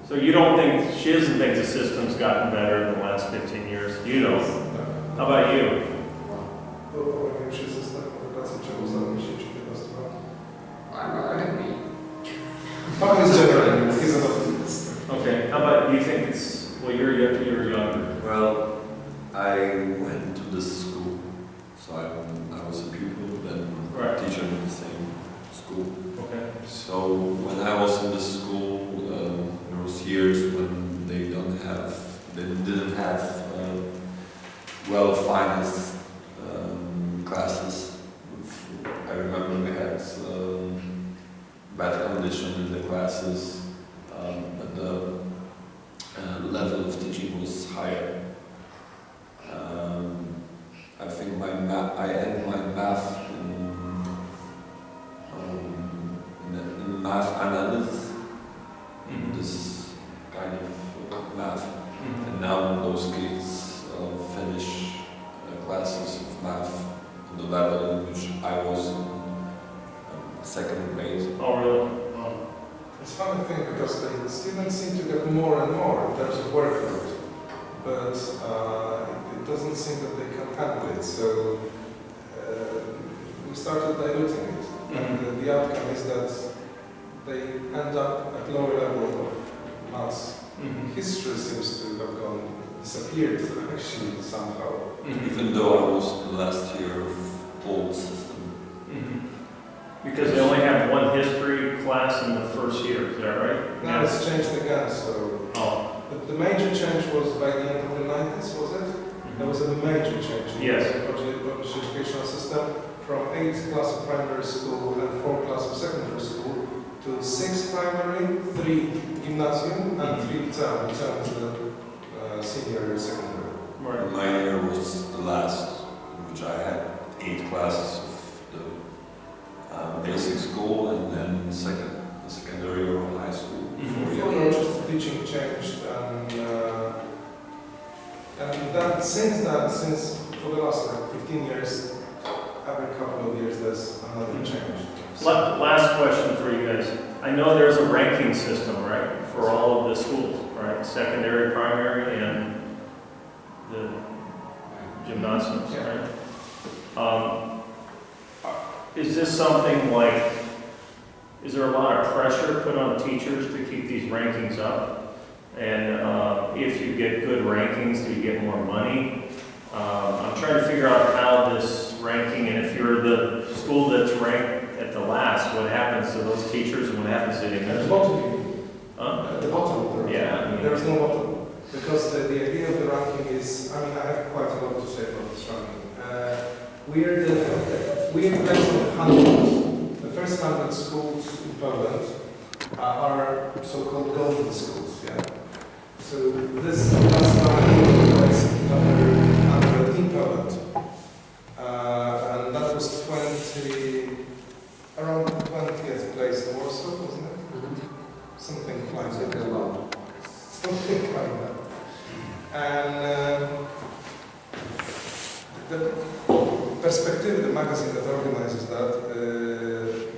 So you don't think, she doesn't think the system's gotten better in the last 15 years? You don't? How about you? Czy system edukacji czego zamyślić po prostu? I'm happy. Pan jest generally, he's an optimist. Okay, how about, you think it's, well, you're younger. Well, I went to this school, so I was a pupil, then Right. teacher in the same school. Okay. So when I was in this school, there was years when they didn't have well-financed classes. I remember we had bad condition in the classes, but the level of teaching was higher. I think I ended my math in math analysis, this kind of math, and now those kids finish classes of math on the level in which I was in second grade. Oh, really? It's a funny thing because the students seem to get more and more in terms of workload, but it doesn't seem that they can handle it. So we started diluting it, and the outcome is that they end up at lower level of maths. History seems to have disappeared actually somehow. Even though I was in the last year of old system. Because they only have one history class in the first year, is that right? Now it's changed again, so the major change was by the end of the 90s, was it? There was a major change in Yes. the Polish educational system from 8 class of primary school and 4 class of secondary school to 6 primary, 3 gymnasium and 3 term to the senior secondary. Right. My year was the last, in which I had 8 classes of the basic school and then secondary or high school. 4 years. Teaching changed, and that since for the last 15 years, every couple of years there's another change. Last question for you guys. I know there's a ranking system, right, for all of the schools, right? Secondary, primary, and the gymnasiums, right? Is this something like, is there a lot of pressure put on teachers to keep these rankings up? And if you get good rankings, do you get more money? I'm trying to figure out how this ranking, and if you're the school that's ranked at the last, what happens to those teachers and what happens to the At the administrators? bottom, Huh? at the bottom, Yeah. there is no bottom, because the idea of the ranking is, I mean, I have quite a lot to say about this ranking. We're based on 100. The first 100 schools in Poland are so-called golden schools. Yeah. So this last ranking was based on 100 in Poland, and that was around 20th place in Warsaw, wasn't it? Something like that. Something like that. And the Perspective, the magazine that organizes that,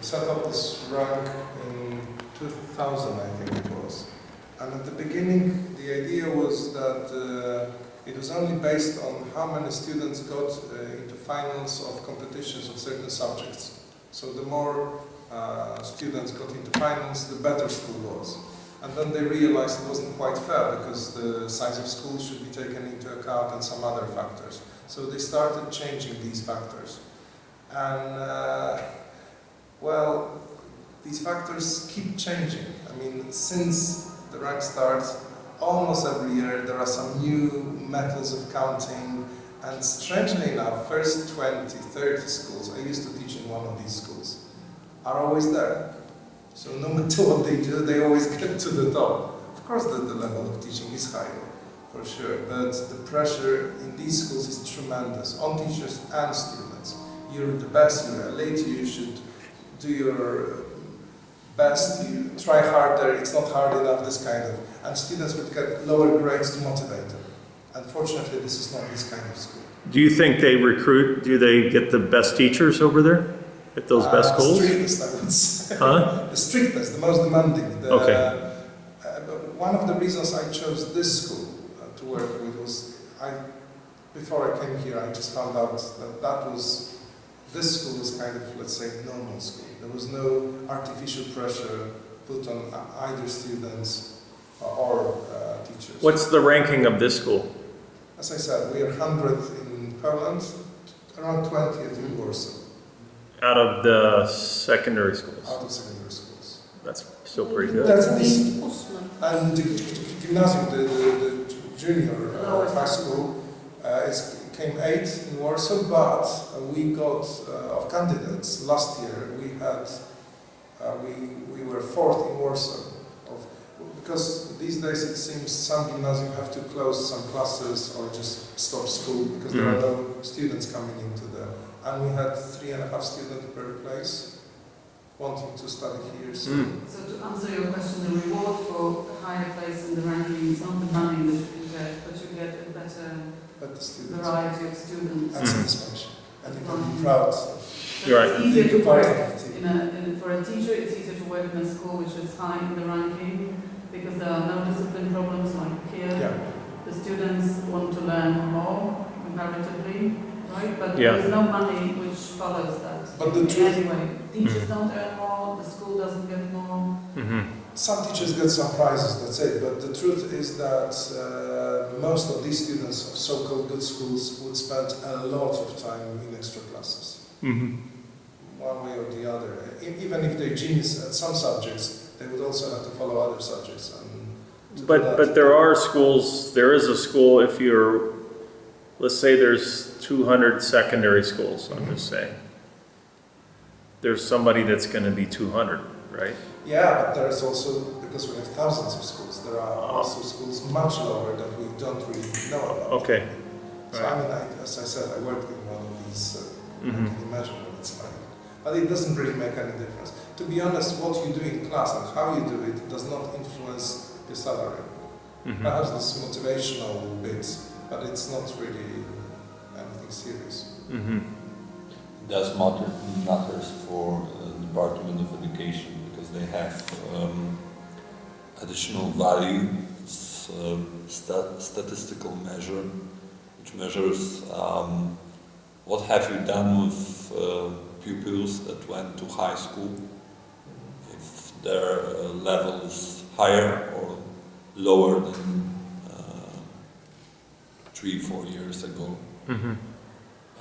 set up this rank in 2000, I think it was. And at the beginning, the idea was that it was only based on how many students got into finals of competitions of certain subjects. So the more students got into finals, the better school was. And then they realized it wasn't quite fair because the size of school should be taken into account and some other factors. So they started changing these factors. And, well, these factors keep changing. I mean, since the rank starts, almost every year there are some new methods of counting. And strangely enough, first 20, 30 schools, I used to teach in one of these schools, are always there. So no matter what they do, they always get to the top. Of course, the level of teaching is higher, for sure, but the pressure in these schools is tremendous, on teachers and students. You're the best, you're late, you should do your best, you try harder, it's not hard enough, this kind of, and students would get lower grades to motivate them. Unfortunately, this is not this kind of school. Do you think they recruit, do they get the best teachers over there at those best schools? The strictest, I would say. Huh? The strictest, the most demanding. Okay. one of the reasons I chose this school to work with was, before I came here, I just found out that this school was kind of, let's say, normal school. There was no artificial pressure put on either students or teachers. What's the ranking of this school? As I said, we are 100th in Poland, around 20th in Warsaw, Out of the secondary schools? out of secondary schools. That's still pretty good. That's this, and the gymnasium, the junior high school, it came 8th in Warsaw, but we got, of candidates, last year we had, we were 4th in Warsaw. Because these days it seems some gymnasium have to close some classes or just stop school because there are no students coming into them. And we had 3.5 students per place wanting to study here. So, So to answer your question, the reward for a higher place in the ranking is not the money that you get, but you get a better but the students variety of students. and satisfaction. And you can be proud. So You're right. it's easier to Part work of the team. for a teacher. It's easier to work in a school which is high in the ranking because there are no discipline problems like here. Yeah. The students want to learn more comparatively, right? But Yeah. there is no money which follows that. But the In truth- any way, teachers don't earn more. The school doesn't get more. Some teachers get some prizes, that's it. But the truth is that most of these students of so-called good schools would spend a lot of time in extra classes, one way or the other. Even if they're genius at some subjects, they would also have to follow other subjects. And to do that- But there is a school, if you're, let's say there's 200 secondary schools, I'm just saying. There's somebody that's gonna be 200, right? Yeah, but there's also, because we have thousands of schools, there are also schools much lower that we don't really know about. Okay. So I mean, as I said, I worked in one of these, I Mhm. can imagine what it's like. But it doesn't really make any difference. To be honest, what you do in class and how you do it does not influence your salary. Perhaps this motivational bit, but it's not really anything serious. Does matters for Department of Education because they have additional value, statistical measure, which measures what have you done with pupils that went to high school, if their level is higher or lower than 3-4 years ago.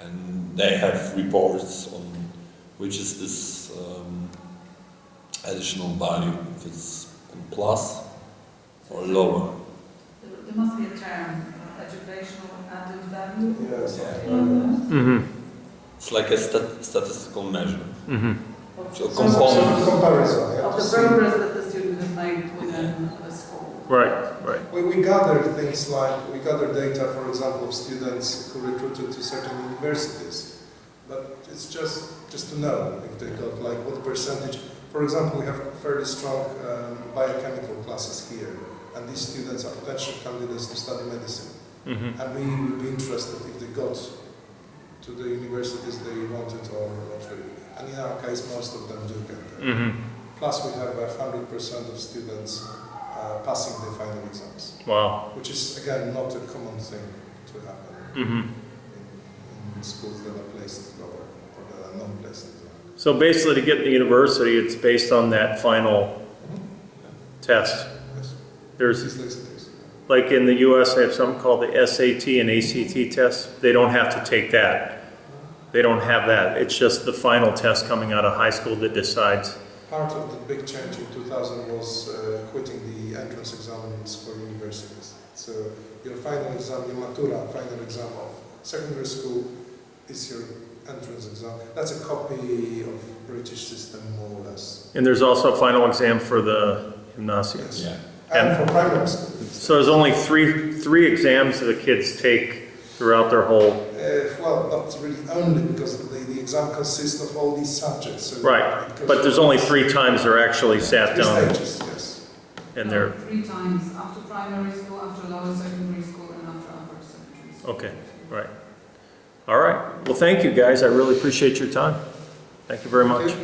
And they have reports on which is this additional value, if it's on plus or lower. There must be a term, educational added value. Yes. It's like a statistical measure. So Some component. comparison. Yeah, Of to the see. progress that the student has made within a school. Right. We gather things like, we gather data, for example, of students who recruited to certain universities. But it's just to know if they got, like, what percentage. For example, we have fairly strong biochemical classes here, and these students are potential candidates to study medicine. And we would be interested if they got to the universities they wanted or not really. And in our case, most of them do get there. Plus, we have 100% of students passing the final exams. Wow. Which is, again, not a common thing to happen in schools that are placed lower or that are not placed lower. So basically, to get in the university, it's based on that final test. Yes. There's, These days it is. like in the US, they have something called the SAT and ACT test. They don't have to take that. They don't have that. It's just the final test coming out of high school that decides. Part of the big change in 2000 was quitting the entrance exams for universities. So your final exam, your matura, final exam of secondary school is your entrance exam. That's a copy of British system, more or less. And there's also a final exam for the gymnasiums. Yes. Yeah. And for primary school. So there's only three exams that the kids take throughout their whole. Well, not really only because the exam consists of all these subjects. So Right, but there's only 3 times they're actually sat three down stages, yes. and they're, 3 times, after primary school, after lower secondary school, and after upper secondary school. okay, right. All right, well, thank you guys, I really appreciate your time. Thank you very much. Okay.